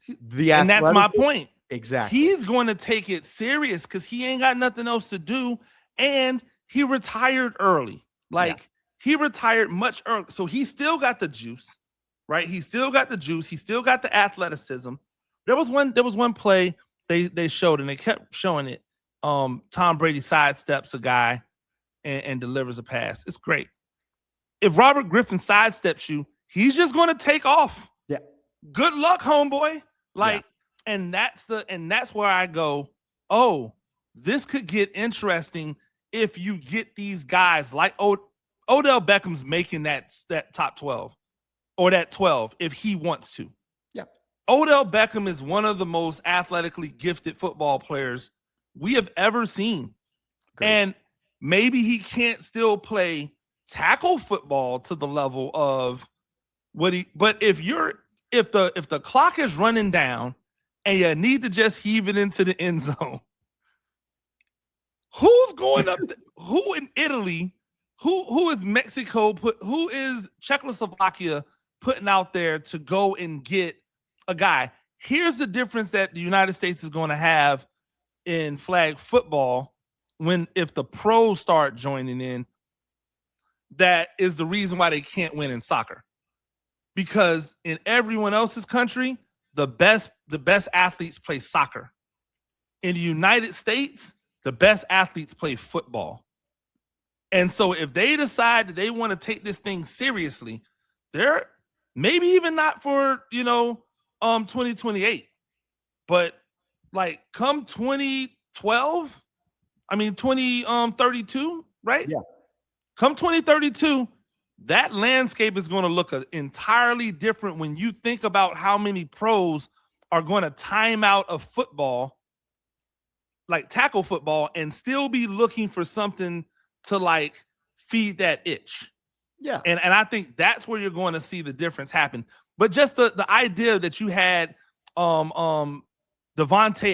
and that's my point. Exactly. He's going to take it serious because he ain't got nothing else to do. And he retired early. He retired much early. So he still got the juice, right? He still got the juice. He still got the athleticism. There was one play they showed, and they kept showing it. Tom Brady sidesteps a guy and delivers a pass. It's great. If Robert Griffin sidesteps you, he's just going to take off. Yeah. Good luck, homeboy. Like, and that's where I go, oh, this could get interesting if you get these guys like Odell Beckham's making that top 12 or that 12 if he wants to. Yeah. Odell Beckham is one of the most athletically gifted football players we have ever seen. Great. And maybe he can't still play tackle football to the level of but if the clock is running down and you need to just heave it into the end zone, who's going up? Who in Italy? Who is Mexico? Who is Czechoslovakia putting out there to go and get a guy? Here's the difference that the United States is going to have in flag football if the pros start joining in. That is the reason why they can't win in soccer, because in everyone else's country, the best athletes play soccer. In the United States, the best athletes play football. And so if they decide that they want to take this thing seriously, they're maybe even not for 2028, but like come 2032, right? Yeah. Come 2032, that landscape is going to look entirely different when you think about how many pros are going to time out of football, like tackle football, and still be looking for something to like feed that itch. Yeah. And I think that's where you're going to see the difference happen. But just the idea that you had Devontae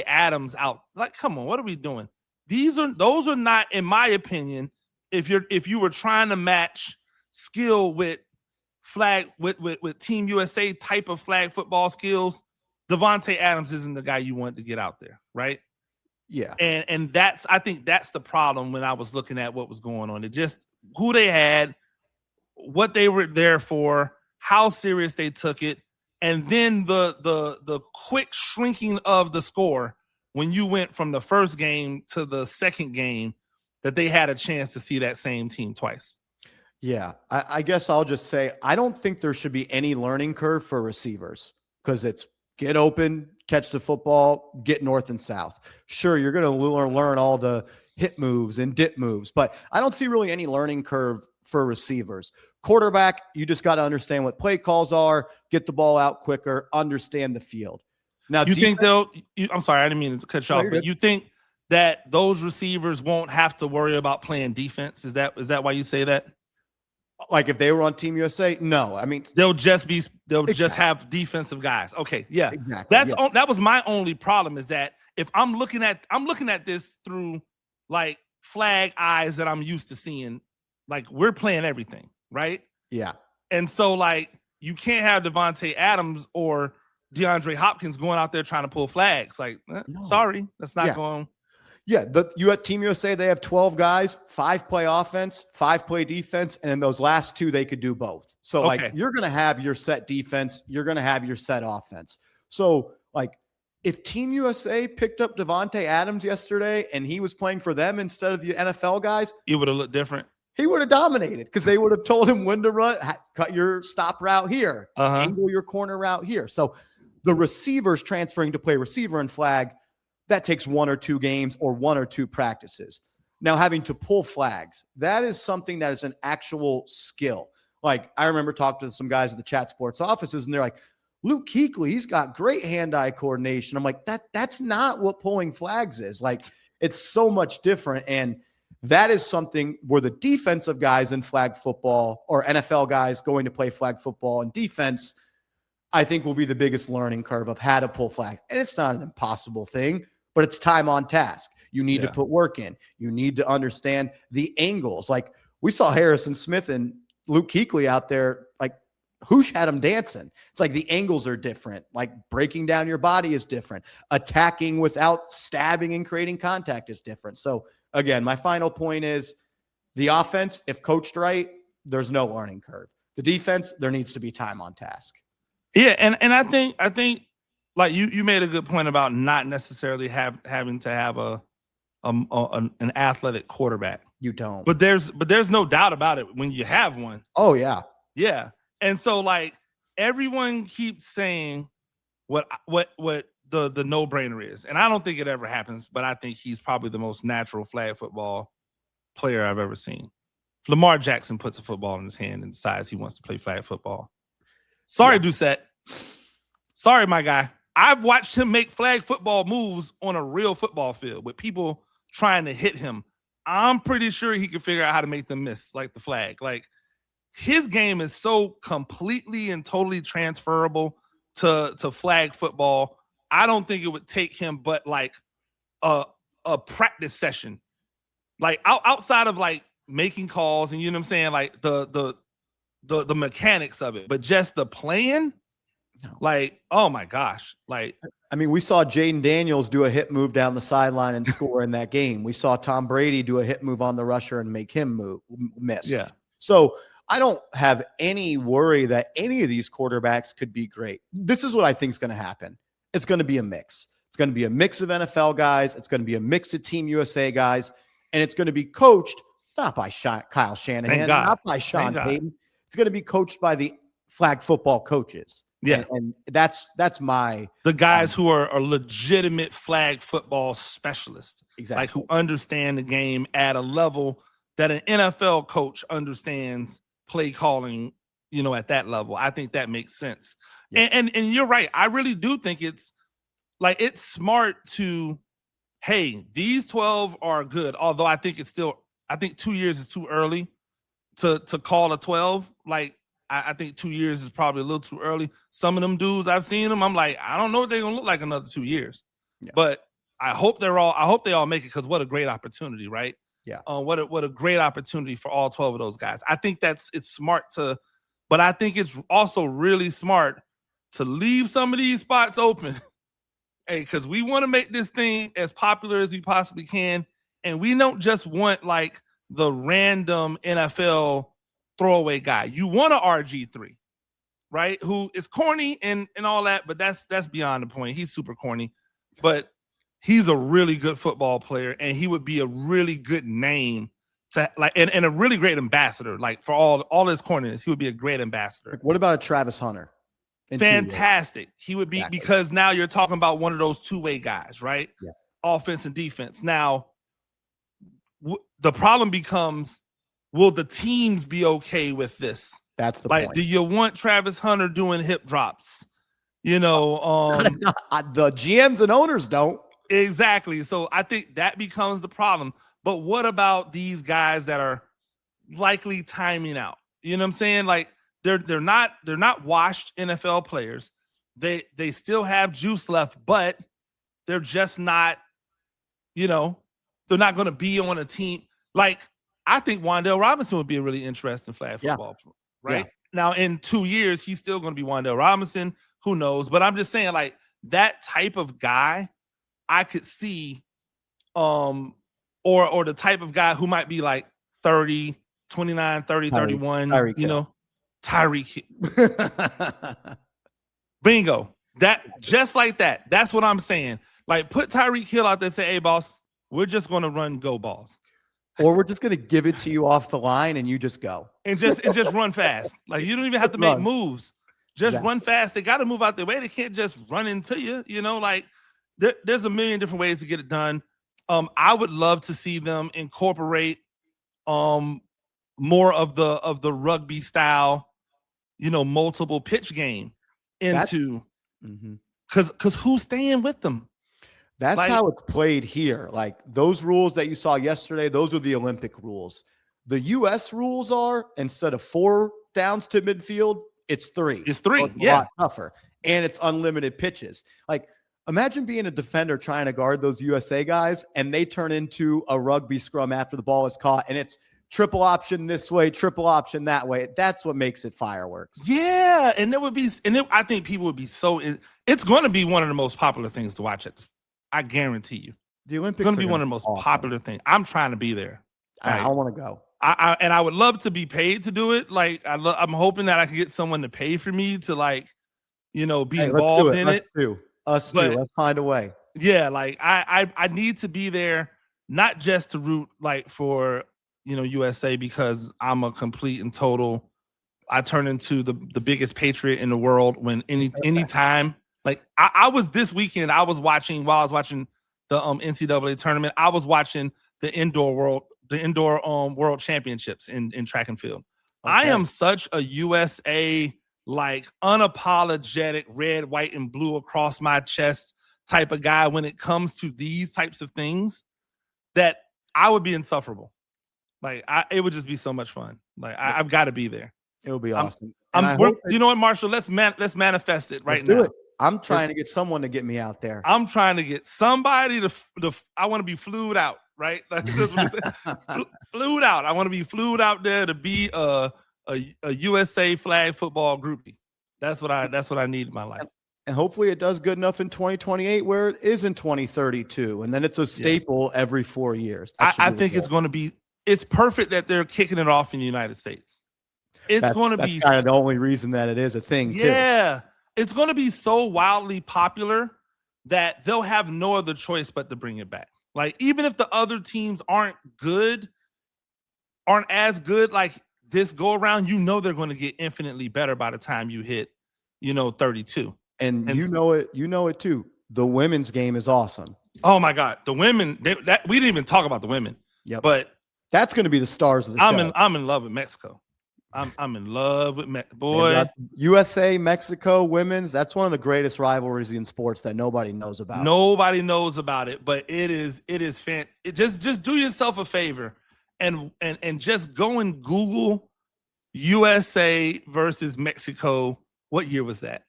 Adams out, like, come on, what are we doing? Those are not, in my opinion, if you were trying to match skill with Team USA type of flag football skills, Devontae Adams isn't the guy you want to get out there, right? Yeah. And I think that's the problem when I was looking at what was going on. It just who they had, what they were there for, how serious they took it, and then the quick shrinking of the score when you went from the first game to the second game, that they had a chance to see that same team twice. Yeah, I guess I'll just say I don't think there should be any learning curve for receivers, because it's get open, catch the football, get north and south. Sure, you're going to learn all the hit moves and dip moves, but I don't see really any learning curve for receivers. Quarterback, you just got to understand what play calls are, get the ball out quicker, understand the field. Now, you think they'll? I'm sorry, I didn't mean to cut you off, but you think that those receivers won't have to worry about playing defense? Is that why you say that? Like if they were on Team USA? No. I mean, they'll just have defensive guys. Okay. Yeah. Exactly. That was my only problem, is that if I'm looking at this through like flag eyes that I'm used to seeing, like we're playing everything, right? Yeah. And so like you can't have Devontae Adams or DeAndre Hopkins going out there trying to pull flags. Like, sorry, that's not going. Yeah, you at Team USA, they have 12 guys, 5 play offense, 5 play defense, and in those last 2, they could do both. So, like, you're going to have your set defense, you're going to have your set offense. So, like, if Team USA picked up Devontae Adams yesterday and he was playing for them instead of the NFL guys, it would have looked different. He would have dominated, because they would have told him when to run, cut your stop route here, angle your corner route here. So, the receivers transferring to play receiver and flag, that takes 1 or 2 games or 1 or 2 practices. Now, having to pull flags, that is something that is an actual skill. Like, I remember talking to some guys at the Chat Sports offices, and they're like, Luke Kuechly, he's got great hand-eye coordination. I'm like, that's not what pulling flags is. Like, it's so much different. And that is something where the defensive guys in flag football, or NFL guys going to play flag football and defense, I think will be the biggest learning curve of how to pull flags. And it's not an impossible thing, but it's time on task. You need to put work in. You need to understand the angles. Like we saw Harrison Smith and Luke Kuechly out there, like Hoosh had them dancing. It's like the angles are different. Like breaking down your body is different. Attacking without stabbing and creating contact is different. So again, my final point is the offense, if coached right, there's no learning curve. The defense, there needs to be time on task. Yeah, and I think like you made a good point about not necessarily having to have an athletic quarterback. You don't. But there's no doubt about it when you have one. Oh yeah. Yeah. And so like everyone keeps saying what the no-brainer is. And I don't think it ever happens, but I think he's probably the most natural flag football player I've ever seen. If Lamar Jackson puts a football in his hand and decides he wants to play flag football. Sorry, Doucette. Sorry, my guy. I've watched him make flag football moves on a real football field with people trying to hit him. I'm pretty sure he can figure out how to make them miss, like the flag. Like his game is so completely and totally transferable to flag football. I don't think it would take him but like a practice session, like outside of like making calls and you know what I'm saying, like the mechanics of it, but just the playing. No. Like, oh my gosh. Like, I mean, we saw Jaden Daniels do a hit move down the sideline and score in that game. We saw Tom Brady do a hit move on the rusher and make him miss. Yeah. So I don't have any worry that any of these quarterbacks could be great. This is what I think is going to happen. It's going to be a mix. It's going to be a mix of NFL guys. It's going to be a mix of Team USA guys. And it's going to be coached not by Kyle Shanahan, not by Sean Payton. It's going to be coached by the flag football coaches. Yeah. And that's the guys who are legitimate flag football specialists. Exactly. Like who understand the game at a level that an NFL coach understands play calling, you know, at that level. I think that makes sense. Yeah. And you're right. I really do think it's like it's smart to, hey, these 12 are good. Although I think 2 years is too early to call a 12. Like I think 2 years is probably a little too early. Some of them dudes I've seen them, I'm like, I don't know what they're gonna look like another 2 years. Yeah. But I hope they all make it because what a great opportunity, right? Yeah. What a great opportunity for all 12 of those guys. I think it's smart but I think it's also really smart to leave some of these spots open. Hey, because we want to make this thing as popular as we possibly can. And we don't just want like the random NFL throwaway guy. You want a RG3, right? Who is corny and all that, but that's beyond the point. He's super corny, but he's a really good football player, and he would be a really good name to like and a really great ambassador. Like for all his corniness, he would be a great ambassador. What about a Travis Hunter? Fantastic. He would be because now you're talking about one of those two-way guys, right? Yeah. Offense and defense. Now, the problem becomes, will the teams be okay with this? That's the point. Like, do you want Travis Hunter doing hip drops? You know, the GMs and owners don't. Exactly. So I think that becomes the problem. But what about these guys that are likely timing out? You know what I'm saying? Like they're not washed NFL players. They still have juice left, but they're just not, you know, they're not going to be on a team. Like I think Wan'Dale Robinson would be a really interesting flag football player, right? Yeah. Now in 2 years, he's still going to be Wan'Dale Robinson. Who knows? But I'm just saying, like that type of guy, I could see, or the type of guy who might be like 30, 29, 30, 31, Tyreek you know, Tyreek. Bingo. That just like that. That's what I'm saying. Like put Tyreek Hill out there and say, hey, boss, we're just going to run go balls. Or we're just going to give it to you off the line and you just go. And just run fast. Like you don't even have to make moves. Just run fast. They got to move out their way. They can't just run into you. You know, like there's a million different ways to get it done. I would love to see them incorporate more of the rugby style, you know, multiple pitch game into because who's staying with them? That's like, how it's played here. Like those rules that you saw yesterday, those are the Olympic rules. The U.S. rules are instead of 4 downs to midfield, it's 3. It's 3. It's a lot tougher. And it's unlimited pitches. Like imagine being a defender trying to guard those USA guys and they turn into a rugby scrum after the ball is caught and it's triple option this way, triple option that way. That's what makes it fireworks. Yeah. And I think people would be it's going to be one of the most popular things to watch it. I guarantee you. The Olympics is going to be one of the most popular things. I'm trying to be there. I want to go. And I would love to be paid to do it. Like I'm hoping that I can get someone to pay for me to like, you know, be involved in it. Us too. But Let's find a way. yeah, like I need to be there, not just to root like for USA, because I'm a complete and total. I turn into the biggest patriot in the world when anytime. Like I was this weekend, I was watching the NCAA tournament. I was watching the indoor world championships in track and field. Okay. I am such a USA like unapologetic red, white, and blue across my chest type of guy when it comes to these types of things that I would be insufferable. Like it would just be so much fun. Like I've got to be there. It would be awesome. You know what, Marshall? Let's manifest it right now. I'm trying to get someone to get me out there. I'm trying to get somebody to I want to be flued out, right? Like flued out. I want to be flued out there to be a USA flag football groupie. That's what I need in my life. And hopefully it does good enough in 2028 where it is in 2032. And then it's a staple every 4 years. I think it's perfect that they're kicking it off in the United States. That's kind of the only reason that it is a thing, too. Yeah. It's going to be so wildly popular that they'll have no other choice but to bring it back. Like, even if the other teams aren't as good, like this go around, they're going to get infinitely better by the time you hit, 32. And you know it too. The women's game is awesome. Oh my God. The women, we didn't even talk about the women. Yep. But that's going to be the stars of the show. I'm in love with Mexico. I'm in love with boy. USA, Mexico, women's. That's one of the greatest rivalries in sports that nobody knows about. Nobody knows about it, but it is just do yourself a favor and just go and Google USA versus Mexico. What year was that?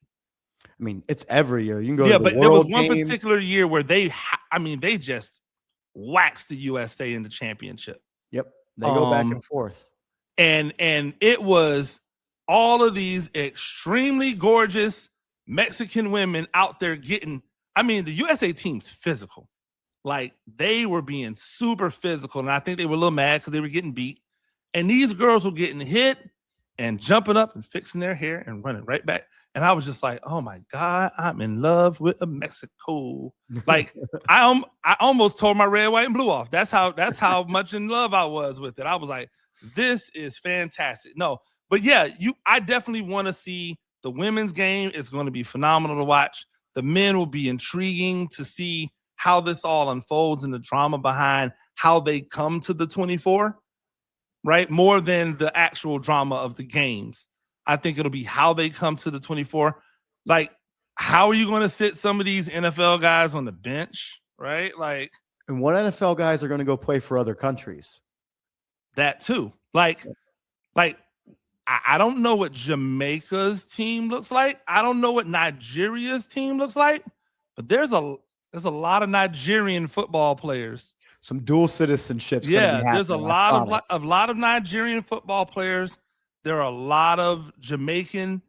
I mean, it's every year. You can go to the but World there was one Games. particular year where they just waxed the USA in the championship. Yep. They go back and forth. And it was all of these extremely gorgeous Mexican women out there getting, the USA team's physical. Like, they were being super physical, and I think they were a little mad because they were getting beat. And these girls were getting hit and jumping up and fixing their hair and running right back. And I was just like, oh my God, I'm in love with Mexico. Like, I almost tore my red, white, and blue off. That's how much in love I was with it. I was like, this is fantastic. No, but yeah, I definitely want to see the women's game. It's going to be phenomenal to watch. The men will be intriguing to see how this all unfolds and the drama behind how they come to the 24, right? More than the actual drama of the games. I think it'll be how they come to the 24. Like, how are you going to sit some of these NFL guys on the bench, right? Like, and what NFL guys are going to go play for other countries? That too. Like I don't know what Jamaica's team looks like. I don't know what Nigeria's team looks like, but there's a lot of Nigerian football players. Some dual citizenships. Yeah, there's a lot of Nigerian football players. There are a lot of Jamaican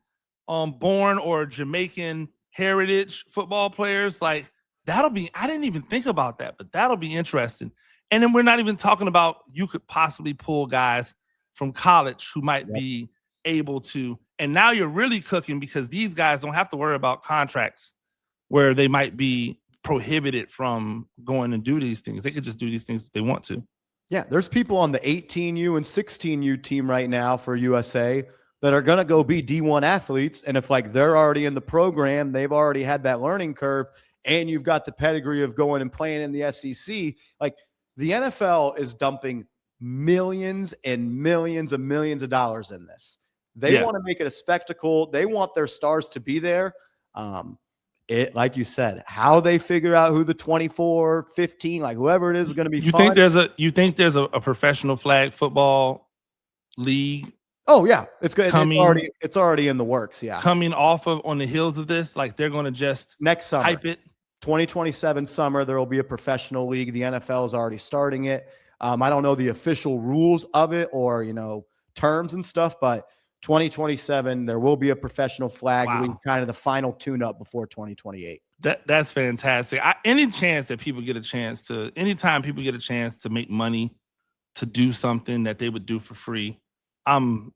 born or Jamaican heritage football players. Like, I didn't even think about that, but that'll be interesting. And then we're not even talking about you could possibly pull guys from college who might be able to. And now you're really cooking because these guys don't have to worry about contracts where they might be prohibited from going and do these things. They could just do these things if they want to. Yeah, there's people on the 18U and 16U team right now for USA that are going to go be D1 athletes. And if they're already in the program, they've already had that learning curve, and you've got the pedigree of going and playing in the SEC, the NFL is dumping millions and millions and millions of dollars in this. They want to make it a spectacle. They want their stars to be there. Like you said, how they figure out who the 24, 15, whoever it is going to be. You think there's a professional flag football league? Oh yeah, it's good. It's already in the works. Yeah, coming off of on the heels of this, they're going to just next summer hype it. 2027 summer, there will be a professional league. The NFL is already starting it. I don't know the official rules of it or, terms and stuff, but 2027, there will be a professional flag league, kind of the final tune-up before 2028. That's fantastic. Anytime people get a chance to make money to do something that they would do for free, I'm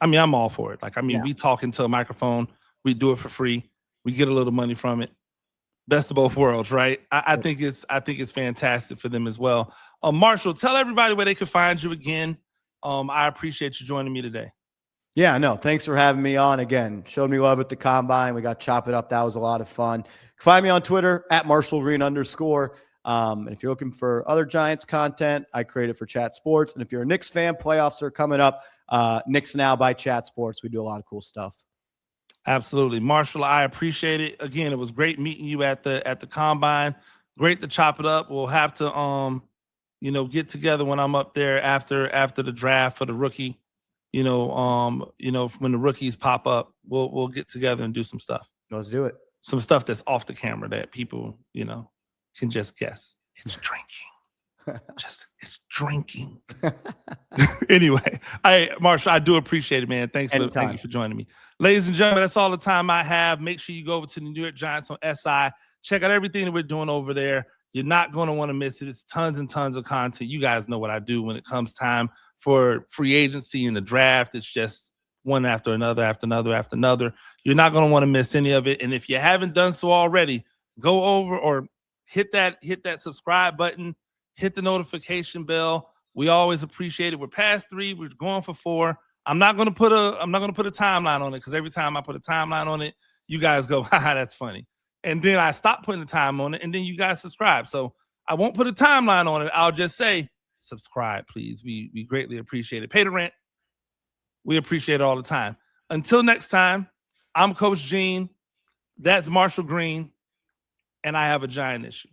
all for it. We talk into a microphone, we do it for free, we get a little money from it. best of both worlds, right? I think it's fantastic for them as well. Marshall, tell everybody where they can find you again. I appreciate you joining me today. Yeah, no, thanks for having me on again. Showed me love at the combine. We got Chop It Up. That was a lot of fun. Find me on Twitter at @MarshallGreen_. And if you're looking for other Giants content, I create it for Chat Sports. And if you're a Knicks fan, playoffs are coming up. Knicks Now by Chat Sports. We do a lot of cool stuff. Absolutely. Marshall, I appreciate it. Again, it was great meeting you at the combine. Great to chop it up. We'll have to get together when I'm up there after the draft for the rookie. When the rookies pop up, we'll get together and do some stuff. Let's do it. Some stuff that's off the camera that people, can just guess. It's drinking. It's drinking. Anyway, Marshall, I do appreciate it, man. Thank you for joining me. Ladies and gentlemen, that's all the time I have. Make sure you go over to the New York Giants on SI. Check out everything that we're doing over there. You're not going to want to miss it. It's tons and tons of content. You guys know what I do when it comes time for free agency and the draft. It's just one after another, after another, after another. You're not going to want to miss any of it. And if you haven't done so already, go over or hit that subscribe button, hit the notification bell. We always appreciate it. We're past 3. We're going for 4. I'm not going to put a timeline on it because every time I put a timeline on it, you guys go, haha, that's funny. And then I stop putting the time on it, and then you guys subscribe. So I won't put a timeline on it. I'll just say, subscribe, please. We greatly appreciate it. Pay the rent. We appreciate it all the time. Until next time, I'm Coach Gene. That's Marshall Green, and I have a giant issue.